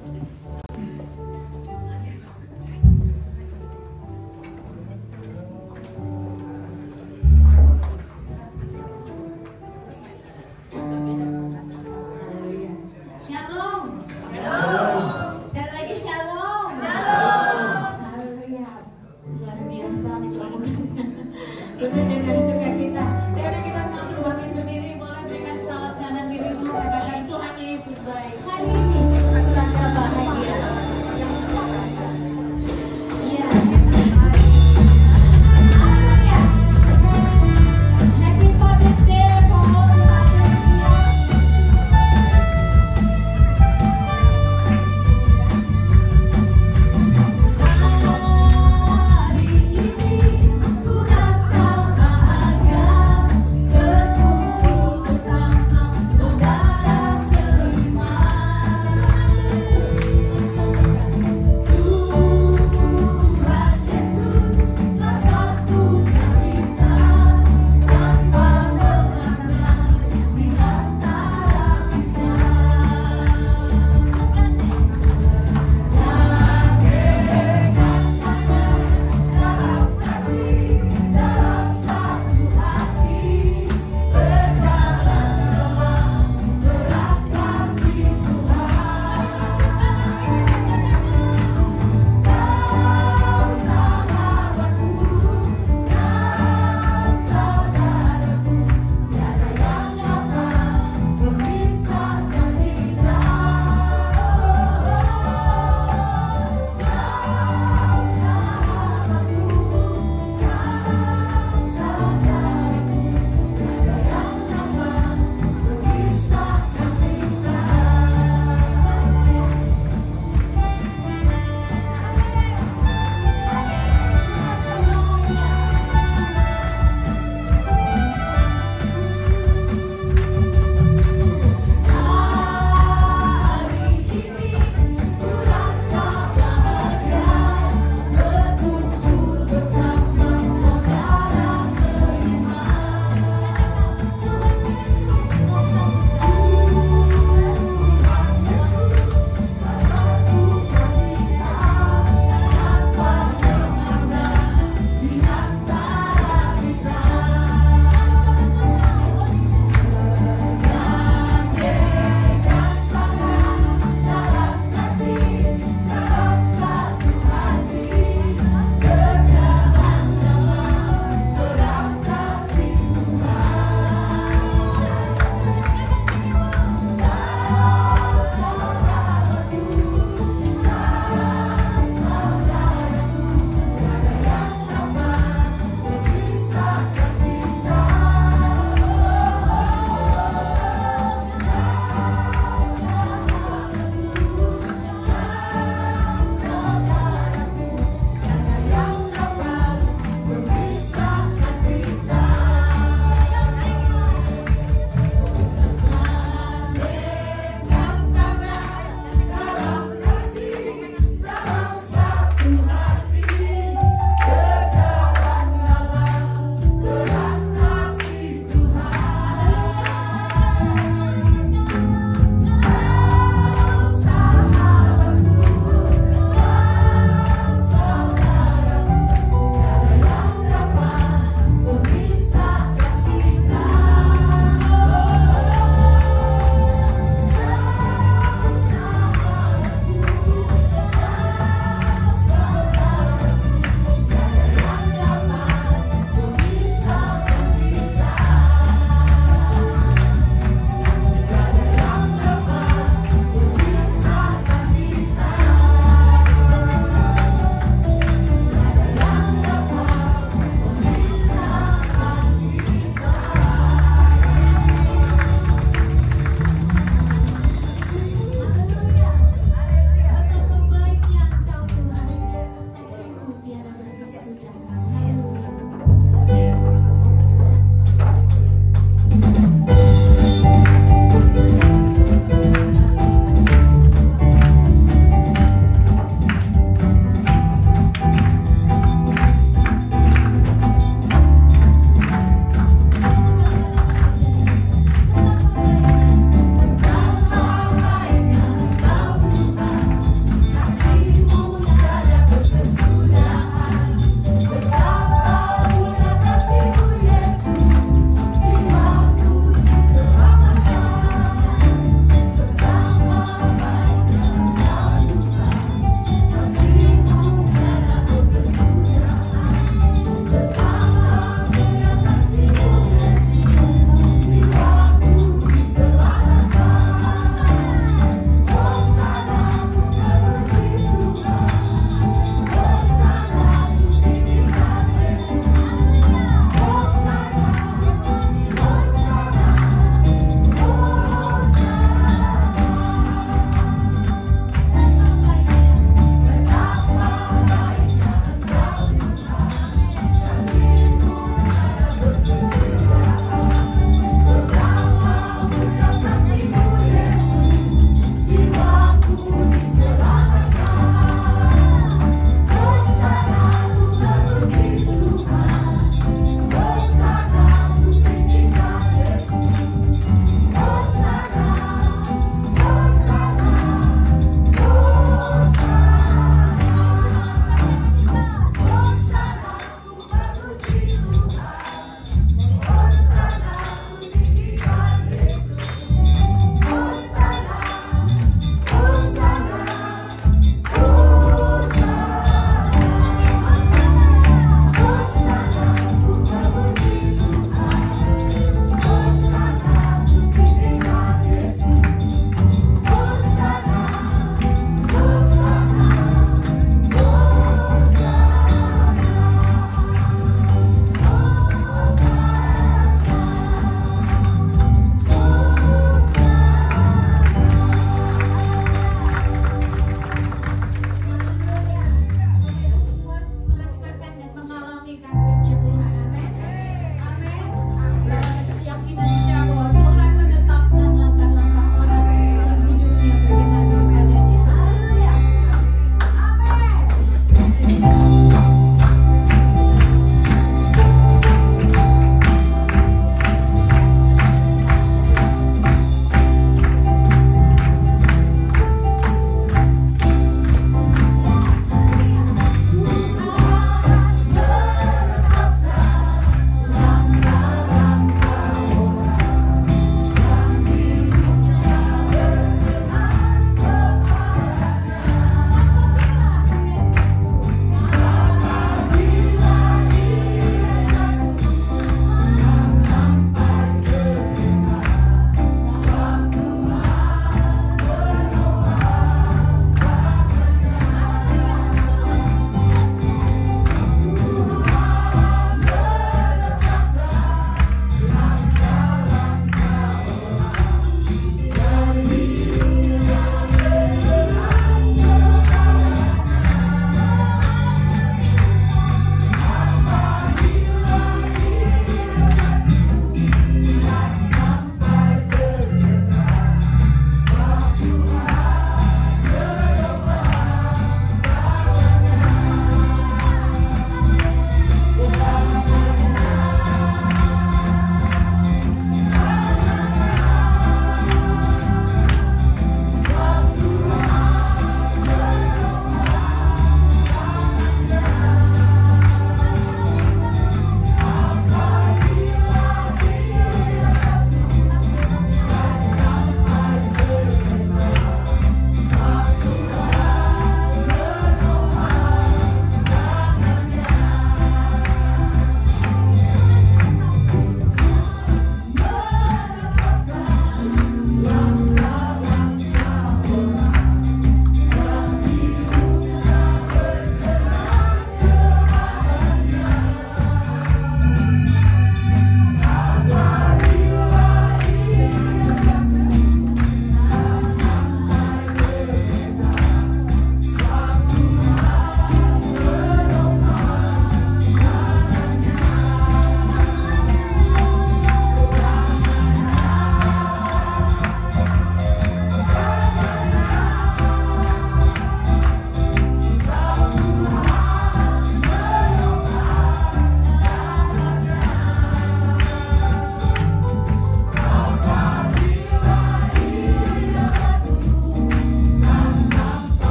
Shalom. Sekali lagi shalom. Haleluya. Luar biasa pelabuhannya. Penuh dengan sukacita. Saya undang kita semua untuk bangkit berdiri. Boleh berikan salam kanan dirimu. Katakan Tuhan Yesus baik. Hari ini aku rasa bahagia. Iya. Haleluya. Happy Father's Day for all the fathers here.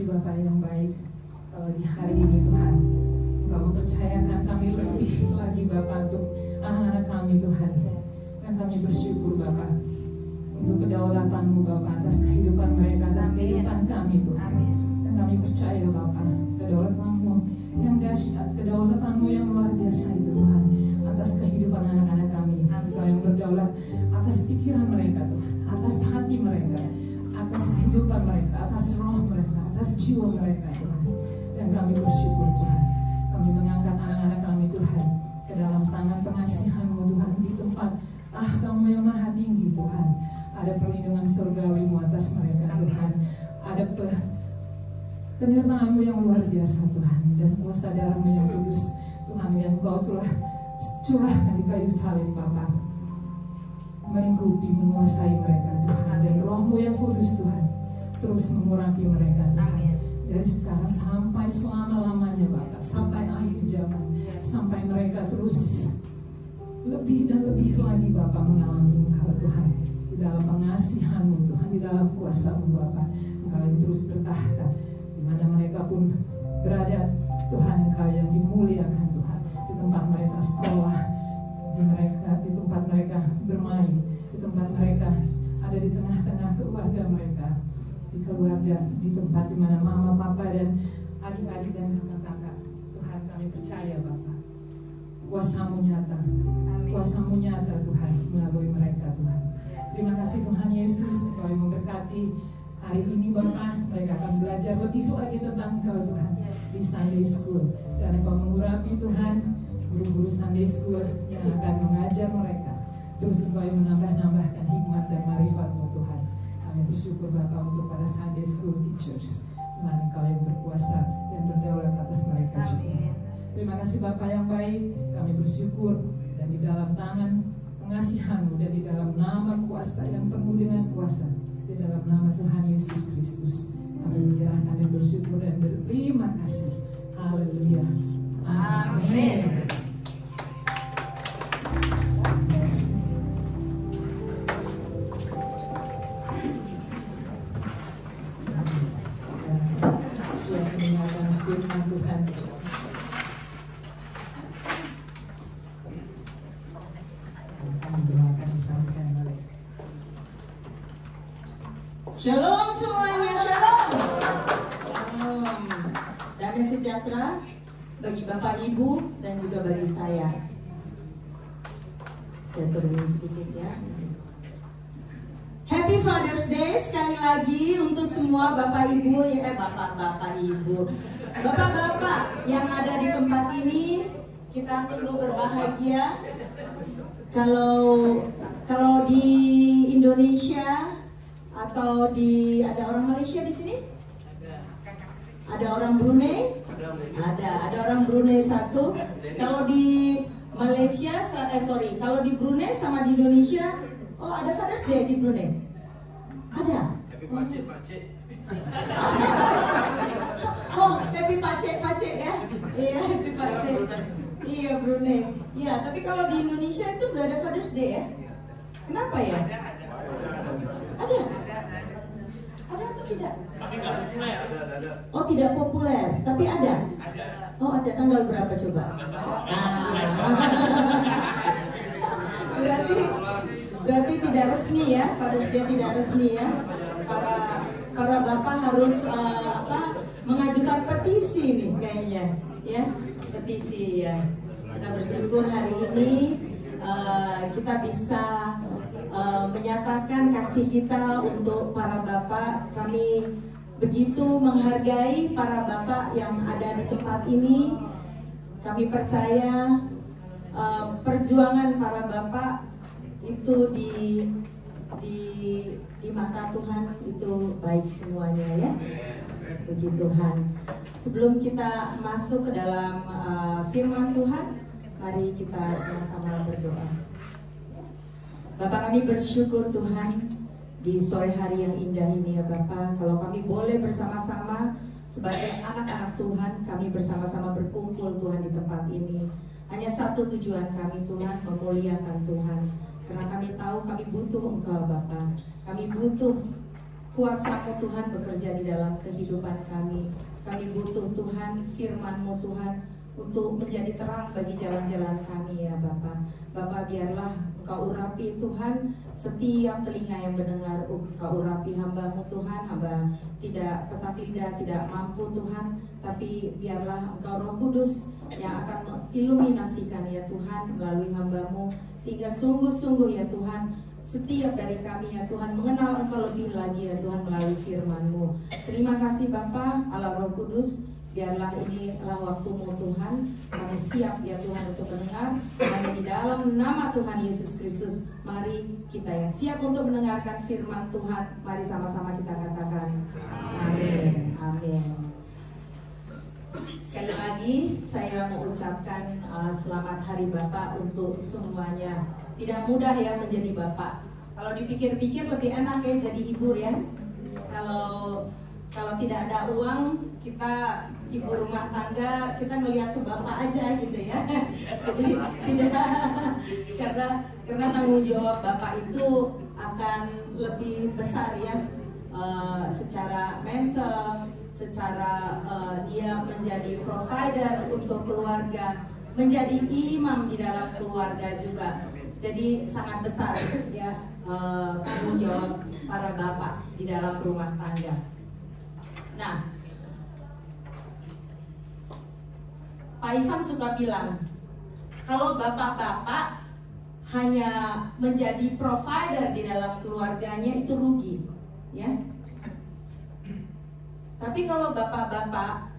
kasih Bapak yang baik. Di hari ini Tuhan, Engkau mempercayakan kami lebih lagi Bapak untuk anak-anak kami Tuhan. Dan kami bersyukur Bapak untuk kedaulatan-Mu Bapak atas kehidupan mereka, atas kehidupan kami Tuhan. Dan kami percaya Bapak, kedaulatan-Mu yang dahsyat, kedaulatan-Mu yang luar biasa itu Tuhan, atas kehidupan anak-anak kami. Engkau yang berdaulat atas pikiran mereka Tuhan, atas hati mereka, atas kehidupan mereka, atas roh mereka, atas jiwa mereka Tuhan. Dan kami bersyukur Tuhan, kami mengangkat anak-anak kami Tuhan ke dalam tangan pengasihan-Mu Tuhan, di tempat tahta-Mu yang maha tinggi Tuhan. Ada perlindungan surgawi-Mu atas mereka Tuhan, ada penyertaan-Mu yang luar biasa Tuhan, dan kuasa darah-Mu yang kudus Tuhan yang Kau curahkan di kayu salib Bapa, melingkupi, menguasai mereka Tuhan. Dan roh-Mu yang kudus Tuhan terus mengurapi mereka Tuhan, dari sekarang sampai selama-lamanya Bapak, sampai akhir zaman, sampai mereka terus lebih dan lebih lagi Bapak mengalami Engkau Tuhan, di dalam pengasihan-Mu Tuhan, di dalam kuasa-Mu Bapak. Engkau yang terus bertahta, di mana mereka pun berada Tuhan, Engkau yang dimuliakan Tuhan, di tempat mereka sekolah, di tempat mereka bermain, di tempat mereka ada di tengah-tengah keluarga mereka, di keluarga, di tempat di mana mama, papa, dan adik-adik dan kakak-kakak. Tuhan, kami percaya Bapak, kuasa-Mu nyata, kuasa-Mu nyata Tuhan melalui mereka Tuhan. Terima kasih Tuhan Yesus, Kau yang memberkati hari ini Bapak. Mereka akan belajar lebih lagi tentang Engkau Tuhan di Sunday School, dan Engkau mengurapi Tuhan guru-guru Sunday School yang akan mengajar mereka. Terus Engkau yang menambah-nambahkan hikmat dan marifat-Mu Tuhan. Kami bersyukur Bapak untuk para Sunday School teachers. Tuhan, Engkau yang berkuasa dan berdaulat atas mereka juga. Terima kasih Bapak yang baik. Kami bersyukur, dan di dalam tangan pengasihan-Mu, dan di dalam nama kuasa yang penuh dengan kuasa, di dalam nama Tuhan Yesus Kristus, kami menyerahkan dan bersyukur dan berterima kasih. Haleluya. Amin. Siap mendengarkan firman Tuhan. Shalom semuanya, shalom. Shalom. Damai sejahtera bagi Bapak Ibu dan juga bagi saya. Saya turunin sedikit ya. Happy Father's Day sekali lagi untuk semua Bapak Ibu, Bapak Ibu, Bapak-bapak yang ada di tempat ini. Kita sungguh berbahagia. Kalau di Indonesia atau ada orang Malaysia di sini? Ada orang Brunei? Ada orang Brunei satu. Kalau di Malaysia, kalau di Brunei sama di Indonesia, oh ada Father's Day di Brunei? Ada? Happy Pacik. Oh, Happy Pacik ya? Iya, Happy Pacik. Iya, Brunei. Iya, tapi kalau di Indonesia itu gak ada Father's Day ya? Kenapa ya? Ada? Ada atau tidak? Tapi nggak populer. Ada. Oh, tidak populer, tapi ada? Oh, ada. Tanggal berapa coba? Berarti tidak resmi ya, Father's Day tidak resmi ya. Para bapak harus mengajukan petisi nih kayaknya, ya, petisi ya. Kita bersyukur hari ini kita bisa menyatakan kasih kita untuk para bapak. Kami begitu menghargai para bapak yang ada di tempat ini. Kami percaya perjuangan para bapak itu di mata Tuhan itu baik semuanya ya. Puji Tuhan. Sebelum kita masuk ke dalam firman Tuhan, mari kita sama-sama berdoa. Bapak, kami bersyukur Tuhan di sore hari yang indah ini ya Bapak. Kalau kami boleh bersama-sama sebagai anak-anak Tuhan, kami bersama-sama berkumpul Tuhan di tempat ini. Hanya satu tujuan kami Tuhan, memuliakan Tuhan. Karena kami tahu kami butuh Engkau Bapak. Kami butuh kuasa-Mu Tuhan bekerja di dalam kehidupan kami. Kami butuh Tuhan, firman-Mu Tuhan, untuk menjadi terang bagi jalan-jalan kami ya Bapa. Bapa, biarlah Engkau urapi Tuhan setiap telinga yang mendengar. Engkau urapi hamba-Mu Tuhan, hamba tidak petak lidah, tidak mampu Tuhan, tapi biarlah Engkau Roh Kudus yang akan mengiluminasikan ya Tuhan melalui hamba-Mu, sehingga sungguh-sungguh ya Tuhan setiap dari kami ya Tuhan mengenal Engkau lebih lagi ya Tuhan melalui firman-Mu. Terima kasih Bapa, Allah Roh Kudus. Biarlah ini adalah waktu-Mu Tuhan. Kami siap ya Tuhan untuk mendengar. Hanya di dalam nama Tuhan Yesus Kristus, mari kita yang siap untuk mendengarkan firman Tuhan. Mari sama-sama kita katakan amin. Amin. Sekali lagi saya mau ucapkan selamat Hari Bapa untuk semuanya. Tidak mudah ya menjadi bapak. Kalau dipikir-pikir lebih enak ya jadi ibu ya. Kalau tidak ada uang, kita ibu rumah tangga, kita ngelihat ke bapak aja gitu ya. Jadi tidak, karena tanggung jawab bapak itu akan lebih besar ya, secara mental, secara dia menjadi provider untuk keluarga, menjadi imam di dalam keluarga juga. Jadi sangat besar ya tanggung jawab para bapak di dalam rumah tangga. Nah, Pak Ivan suka bilang, kalau bapak-bapak hanya menjadi provider di dalam keluarganya itu rugi, ya. Tapi kalau bapak-bapak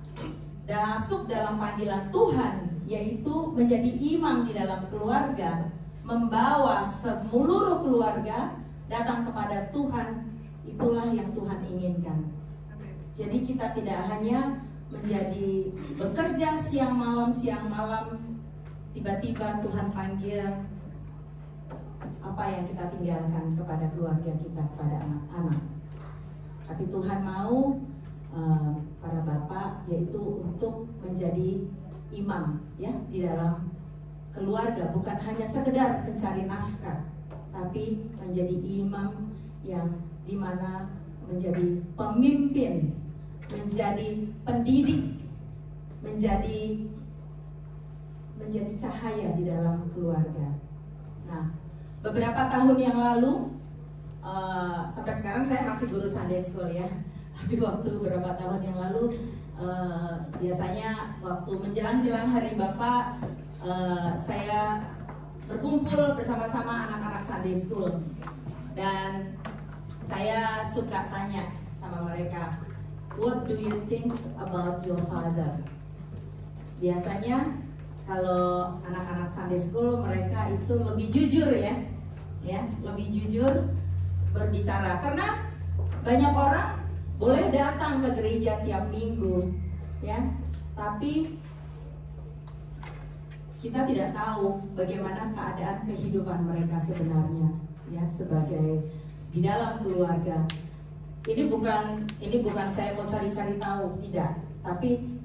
masuk dalam panggilan Tuhan, yaitu menjadi imam di dalam keluarga, membawa seluruh keluarga datang kepada Tuhan, itulah yang Tuhan inginkan. Jadi kita tidak hanya menjadi bekerja siang malam, tiba-tiba Tuhan panggil, apa yang kita tinggalkan kepada keluarga kita, kepada anak-anak. Tapi Tuhan mau para bapak yaitu untuk menjadi imam ya di dalam keluarga, bukan hanya sekedar mencari nafkah, tapi menjadi imam yang dimana menjadi pemimpin, menjadi pendidik, menjadi cahaya di dalam keluarga. Nah, beberapa tahun yang lalu, sampai sekarang saya masih guru Sunday School ya, tapi waktu beberapa tahun yang lalu, biasanya waktu menjelang Hari Bapa, saya berkumpul bersama-sama anak-anak Sunday School, dan saya suka tanya sama mereka, what do you think about your father? Biasanya kalau anak-anak Sunday School mereka itu lebih jujur ya, lebih jujur berbicara. Karena banyak orang boleh datang ke gereja tiap minggu, ya, tapi kita tidak tahu bagaimana keadaan kehidupan mereka sebenarnya, ya, sebagai di dalam keluarga. Ini bukan saya mau cari-cari tahu, tidak, tapi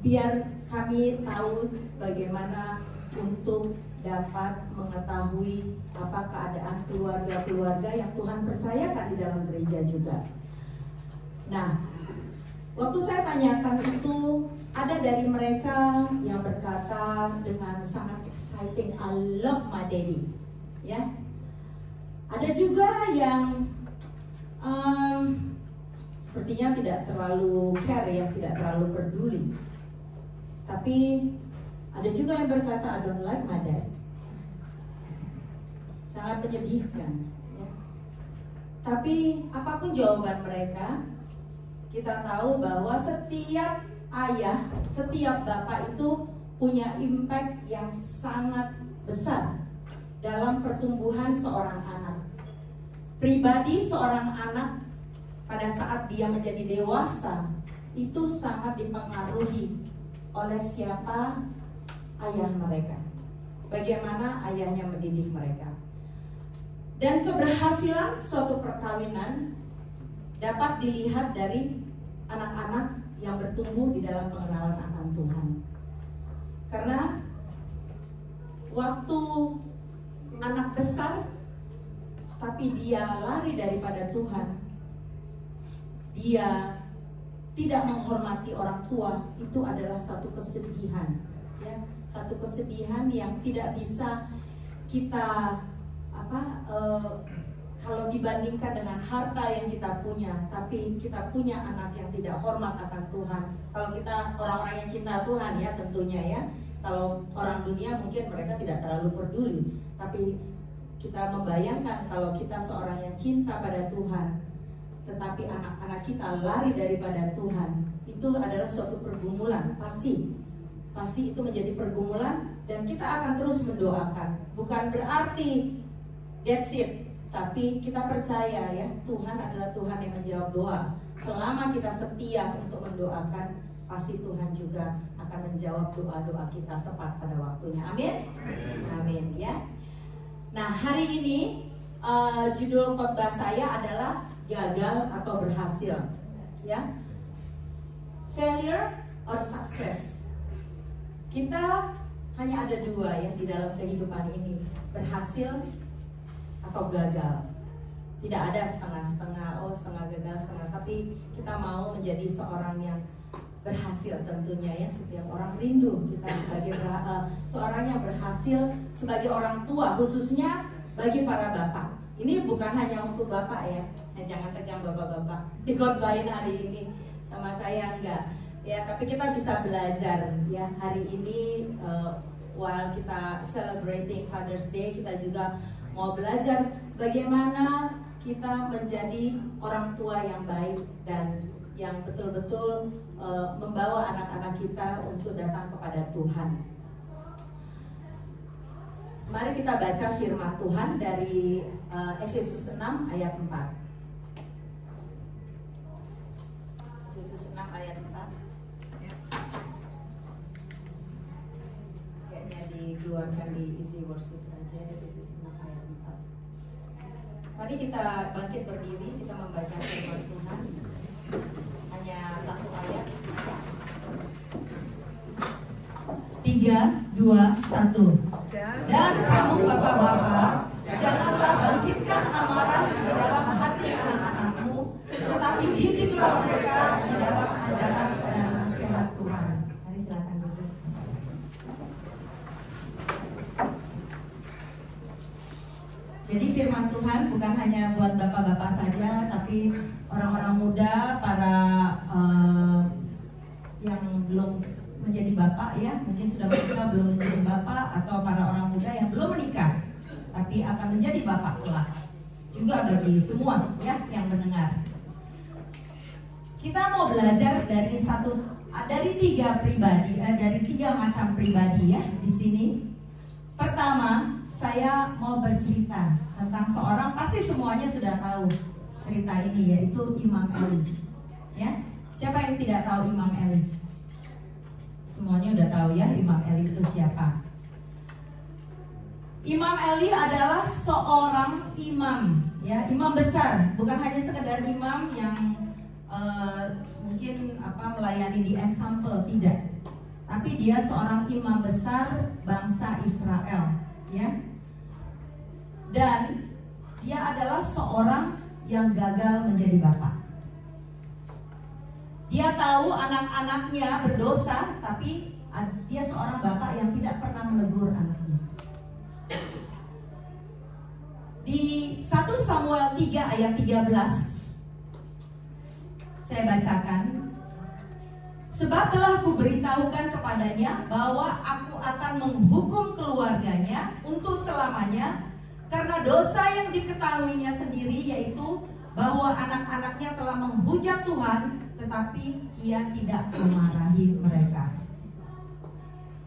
biar kami tahu bagaimana untuk dapat mengetahui apa keadaan keluarga-keluarga yang Tuhan percayakan di dalam gereja juga. Nah, waktu saya tanyakan itu, ada dari mereka yang berkata dengan sangat exciting, I love my daddy, ya. Ada juga yang sepertinya tidak terlalu care ya, tidak terlalu peduli. Tapi ada juga yang berkata I don't like my dad. Sangat menyedihkan, ya. Tapi apapun jawaban mereka, kita tahu bahwa setiap ayah, setiap bapak itu punya impact yang sangat besar dalam pertumbuhan seorang anak. Pribadi seorang anak pada saat dia menjadi dewasa itu sangat dipengaruhi oleh siapa ayah mereka, bagaimana ayahnya mendidik mereka. Dan keberhasilan suatu perkawinan dapat dilihat dari anak-anak yang bertumbuh di dalam pengenalan akan Tuhan. Karena waktu anak besar tapi dia lari daripada Tuhan, dia tidak menghormati orang tua, itu adalah satu kesedihan, ya, satu kesedihan yang tidak bisa kita kalau dibandingkan dengan harta yang kita punya, tapi kita punya anak yang tidak hormat akan Tuhan. Kalau kita orang-orang yang cinta Tuhan ya tentunya ya. Kalau orang dunia mungkin mereka tidak terlalu peduli, tapi kita membayangkan kalau kita seorang yang cinta pada Tuhan, tetapi anak-anak kita lari daripada Tuhan, itu adalah suatu pergumulan, pasti itu menjadi pergumulan, dan kita akan terus mendoakan. Bukan berarti that's it, tapi kita percaya ya, Tuhan adalah Tuhan yang menjawab doa. Selama kita setia untuk mendoakan, pasti Tuhan juga akan menjawab doa-doa kita tepat pada waktunya. Amin. Amin ya. Nah, hari ini judul khotbah saya adalah gagal atau berhasil, ya. Failure or success. Kita hanya ada dua ya di dalam kehidupan ini, berhasil atau gagal. Tidak ada setengah-setengah, setengah gagal, setengah. Tapi kita mau menjadi seorang yang berhasil tentunya ya. Setiap orang rindu kita sebagai seorang yang berhasil sebagai orang tua, khususnya bagi para bapak. Ini bukan hanya untuk bapak ya, jangan tegang bapak-bapak dikhotbahin hari ini sama saya, enggak ya, tapi kita bisa belajar ya hari ini. While kita celebrating Father's Day, kita juga mau belajar bagaimana kita menjadi orang tua yang baik dan yang betul-betul membawa anak-anak kita untuk datang kepada Tuhan. Mari kita baca firman Tuhan dari Efesus 6 ayat 4. Efesus 6 ayat 4. Kayaknya dikeluarkan di isi worship saja. Efesus 6 ayat 4. Mari kita bangkit berdiri, kita membaca firman Tuhan. Hanya satu ayat. 3, 2, 1. Dan kamu bapak-bapak, janganlah bangkitkan amarah di dalam hati anak-anakmu, tetapi didiklah mereka di dalam ajaran dan nasihat Tuhan. Mari silakan duduk. Jadi firman Tuhan bukan hanya buat bapak-bapak saja, tapi orang-orang muda, para yang belum menjadi bapak ya, mungkin sudah menikah belum menjadi bapak, atau para orang muda yang belum menikah tapi akan menjadi bapak kelak, juga bagi semua ya yang mendengar. Kita mau belajar dari tiga pribadi, dari tiga macam pribadi ya di sini. Pertama, saya mau bercerita tentang seorang, pasti semuanya sudah tahu cerita ini, yaitu Imam Eli. Ya, siapa yang tidak tahu Imam Eli? Semuanya udah tahu ya Imam Eli itu siapa. Imam Eli adalah seorang imam, ya, imam besar, bukan hanya sekedar imam yang mungkin melayani di ensemble, tidak. Tapi dia seorang imam besar bangsa Israel, ya. Dan dia adalah seorang yang gagal menjadi bapak. Dia tahu anak-anaknya berdosa, tapi dia seorang bapak yang tidak pernah menegur anaknya. Di 1 Samuel 3 ayat 13 saya bacakan. Sebab telah kuberitahukan kepadanya bahwa aku akan menghukum keluarganya untuk selamanya karena dosa yang diketahuinya sendiri, yaitu bahwa anak-anaknya telah menghujat Tuhan, tetapi ia tidak memarahi mereka.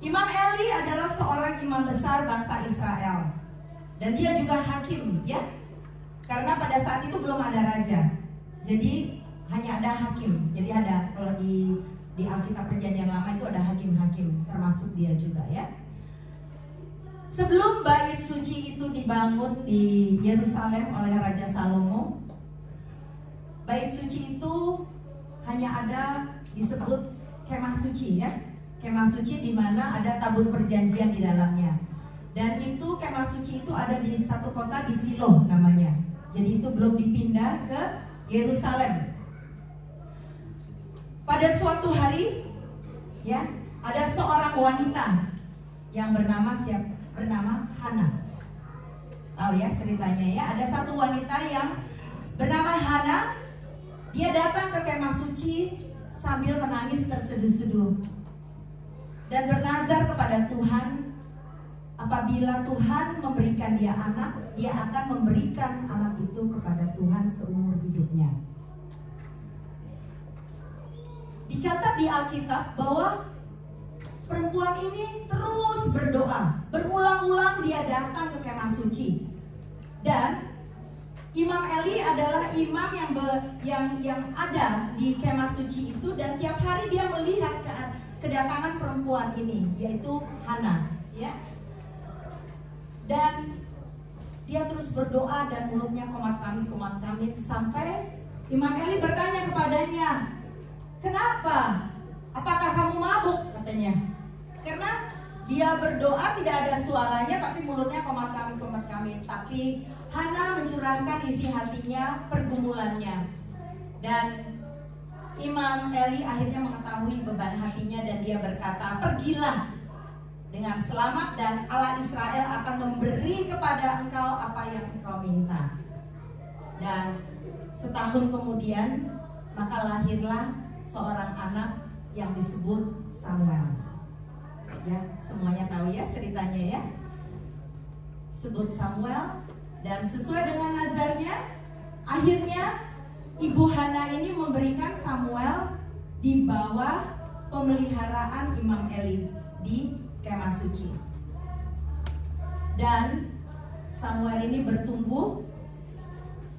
Imam Eli adalah seorang imam besar bangsa Israel, dan dia juga hakim, ya. Karena pada saat itu belum ada raja, jadi hanya ada hakim. Jadi ada, kalau di Alkitab Perjanjian Lama itu ada hakim-hakim, termasuk dia juga, ya. Sebelum bait suci itu dibangun di Yerusalem oleh Raja Salomo, bait suci itu hanya ada disebut kemah suci, ya. Kemah suci di mana ada tabut perjanjian di dalamnya. Dan itu kemah suci itu ada di satu kota di Silo namanya. Jadi itu belum dipindah ke Yerusalem. Pada suatu hari, ya, ada seorang wanita yang bernama Hana. Tahu ya ceritanya ya? Ada satu wanita yang bernama Hana. Dia datang ke kemah suci sambil menangis terseduh-seduh dan bernazar kepada Tuhan, apabila Tuhan memberikan dia anak, dia akan memberikan anak itu kepada Tuhan seumur hidupnya. Dicatat di Alkitab bahwa perempuan ini terus berdoa, berulang-ulang dia datang ke kemah suci. Dan Imam Eli adalah imam yang ada di kemah suci itu, dan tiap hari dia melihat kedatangan perempuan ini, yaitu Hana, ya. Dan dia terus berdoa dan mulutnya komat-kamit sampai Imam Eli bertanya kepadanya, "Kenapa? Apakah kamu mabuk?" katanya. Karena dia berdoa tidak ada suaranya, tapi mulutnya komat-kamit. Tapi Hana mencurahkan isi hatinya, pergumulannya. Dan Imam Eli akhirnya mengetahui beban hatinya dan dia berkata, "Pergilah dengan selamat dan Allah Israel akan memberi kepada engkau apa yang engkau minta." Dan setahun kemudian maka lahirlah seorang anak yang disebut Samuel. Ya, semuanya tahu ya ceritanya ya. Sebut Samuel, dan sesuai dengan nazarnya, akhirnya Ibu Hana ini memberikan Samuel di bawah pemeliharaan Imam Eli di kemah suci. Dan Samuel ini bertumbuh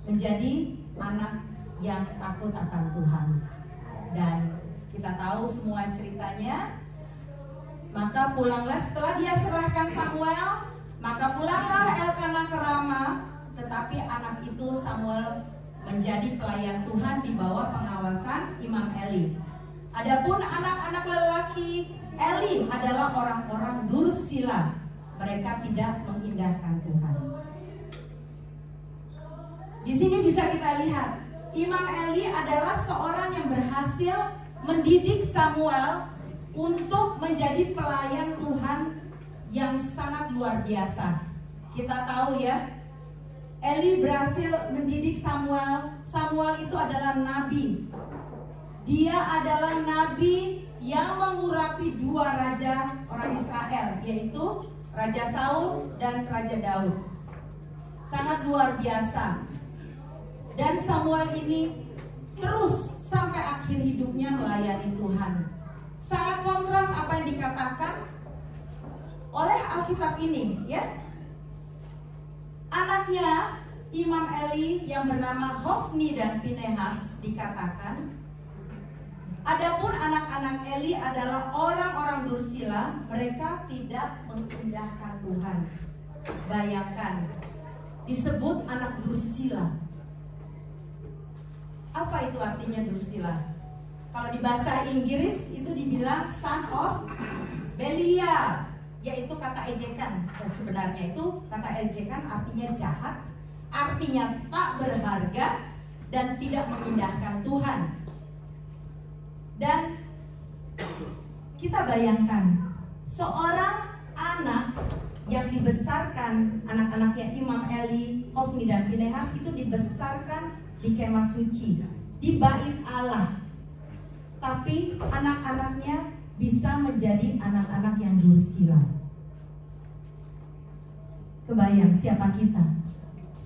menjadi anak yang takut akan Tuhan. Dan kita tahu semua ceritanya. Maka pulanglah, setelah dia serahkan Samuel, maka pulanglah Elkana ke Rama. Tetapi anak itu Samuel menjadi pelayan Tuhan di bawah pengawasan Imam Eli. Adapun anak-anak lelaki Eli adalah orang-orang dursila. Mereka tidak mengindahkan Tuhan. Di sini bisa kita lihat, Imam Eli adalah seorang yang berhasil mendidik Samuel untuk menjadi pelayan Tuhan yang sangat luar biasa. Kita tahu ya, Eli berhasil mendidik Samuel. Samuel itu adalah nabi. Dia adalah nabi yang mengurapi dua raja orang Israel, yaitu Raja Saul dan Raja Daud. Sangat luar biasa. Dan Samuel ini terus sampai akhir hidupnya melayani Tuhan. Sangat kontras apa yang dikatakan oleh Alkitab ini, ya. Anaknya Imam Eli yang bernama Hofni dan Pinehas dikatakan, adapun anak-anak Eli adalah orang-orang dursila, mereka tidak mengindahkan Tuhan. Bayangkan, disebut anak dursila. Apa itu artinya dursila? Kalau di bahasa Inggris itu dibilang son of Belial, yaitu kata ejekan. Dan sebenarnya itu kata ejekan artinya jahat, artinya tak berharga dan tidak mengindahkan Tuhan. Dan kita bayangkan seorang anak yang dibesarkan, anak-anaknya Imam Eli, Hofni dan Pinehas itu dibesarkan di kemah suci, di bait Allah. Tapi anak-anaknya bisa menjadi anak-anak yang dursila. Kebayang siapa kita?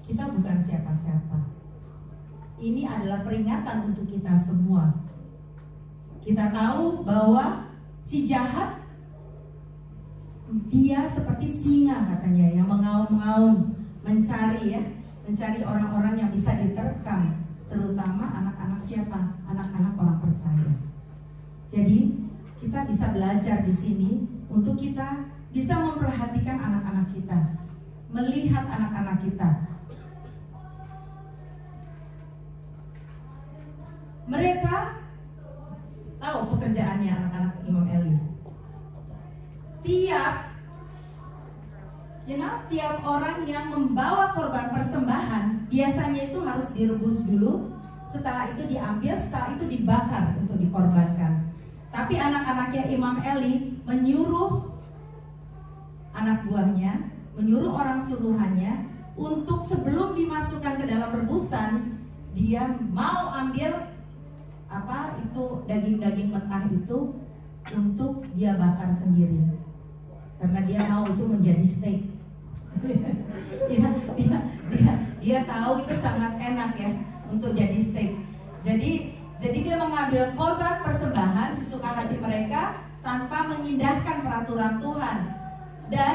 Kita bukan siapa-siapa. Ini adalah peringatan untuk kita semua. Kita tahu bahwa si jahat, dia seperti singa katanya, yang mengaum-ngaum, mencari orang-orang yang bisa diterkam, terutama anak-anak siapa? Anak-anak orang percaya. Jadi kita bisa belajar di sini untuk kita bisa memperhatikan anak-anak kita, melihat anak-anak kita. Mereka tahu pekerjaannya anak-anak Imam Eli. Tiap orang yang membawa korban persembahan biasanya itu harus direbus dulu setelah itu diambil, setelah itu dibakar untuk dikorbankan. Tapi anak-anaknya Imam Eli menyuruh anak buahnya, menyuruh orang suruhannya untuk sebelum dimasukkan ke dalam rebusan, dia mau ambil daging-daging mentah itu untuk dia bakar sendiri, karena dia mau itu menjadi steak. dia tahu itu sangat enak ya untuk jadi steak. Jadi dia mengambil korban persembahan sesuka hati mereka tanpa mengindahkan peraturan Tuhan. Dan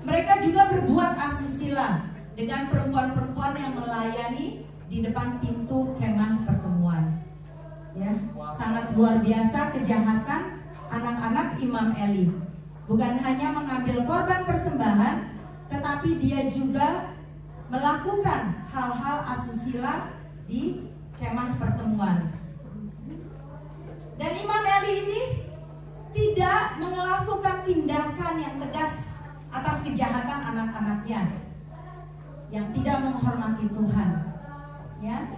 mereka juga berbuat asusila dengan perempuan-perempuan yang melayani di depan pintu kemah pertemuan. Ya, sangat luar biasa kejahatan anak-anak Imam Eli. Bukan hanya mengambil korban persembahan, tetapi dia juga melakukan hal-hal asusila di kemah pertemuan. Dan Imam Eli ini tidak melakukan tindakan yang tegas atas kejahatan anak-anaknya yang tidak menghormati Tuhan. Ya.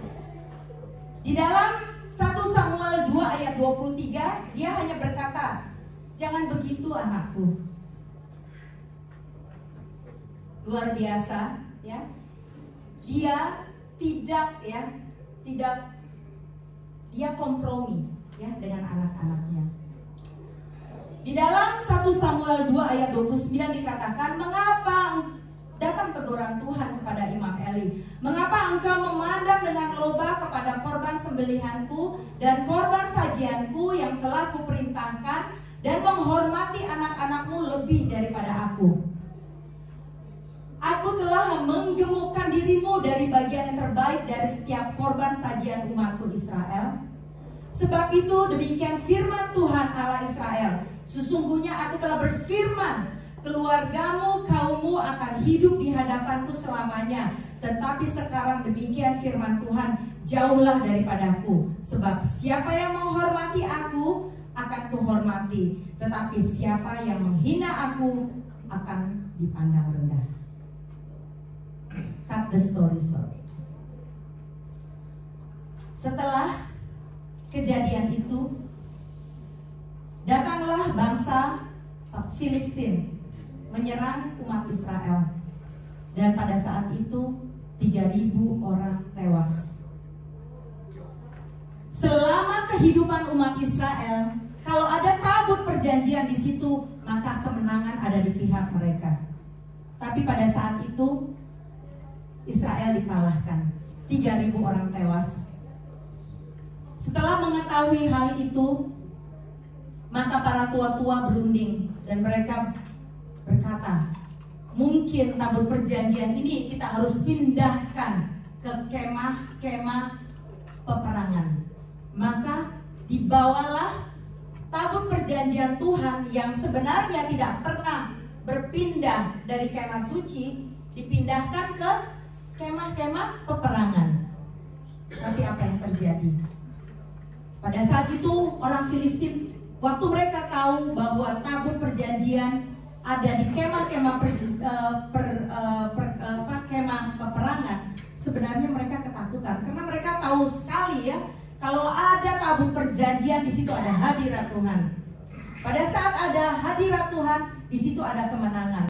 Di dalam 1 Samuel 2 ayat 23, dia hanya berkata, "Jangan begitu anakku." Luar biasa, ya. Dia dia kompromi ya dengan anak-anaknya. Di dalam 1 Samuel 2 ayat 29 dikatakan, "Mengapa datang teguran Tuhan kepada Imam Eli? Mengapa engkau memandang dengan loba kepada korban sembelihanku dan korban sajianku yang telah kuperintahkan dan menghormati anak-anakmu lebih daripada aku? Aku telah menggemukkan dirimu dari bagian yang terbaik dari setiap korban sajian umatku Israel. Sebab itu demikian firman Tuhan Allah Israel, sesungguhnya aku telah berfirman, keluargamu, kaummu akan hidup di hadapanku selamanya. Tetapi sekarang demikian firman Tuhan, jauhlah daripadaku. Sebab siapa yang menghormati aku akan kuhormati, tetapi siapa yang menghina aku akan dipandang rendah." Cut the story short. Setelah kejadian itu, datanglah bangsa Filistin menyerang umat Israel. Dan pada saat itu 3.000 orang tewas. Selama kehidupan umat Israel, kalau ada tabut perjanjian di situ, maka kemenangan ada di pihak mereka. Tapi pada saat itu Israel dikalahkan, 3.000 orang tewas. Setelah mengetahui hal itu, maka para tua-tua berunding dan mereka berkata, mungkin tabut perjanjian ini kita harus pindahkan ke kemah-kemah peperangan. Maka dibawalah tabut perjanjian Tuhan yang sebenarnya tidak pernah berpindah dari kemah suci, dipindahkan ke kemah-kemah peperangan. Tapi apa yang terjadi? Pada saat itu orang Filistin, waktu mereka tahu bahwa tabut perjanjian ada di kemah-kemah kemah peperangan, sebenarnya mereka ketakutan karena mereka tahu sekali ya, kalau ada tabut perjanjian di situ ada hadirat Tuhan. Pada saat ada hadirat Tuhan, di situ ada kemenangan.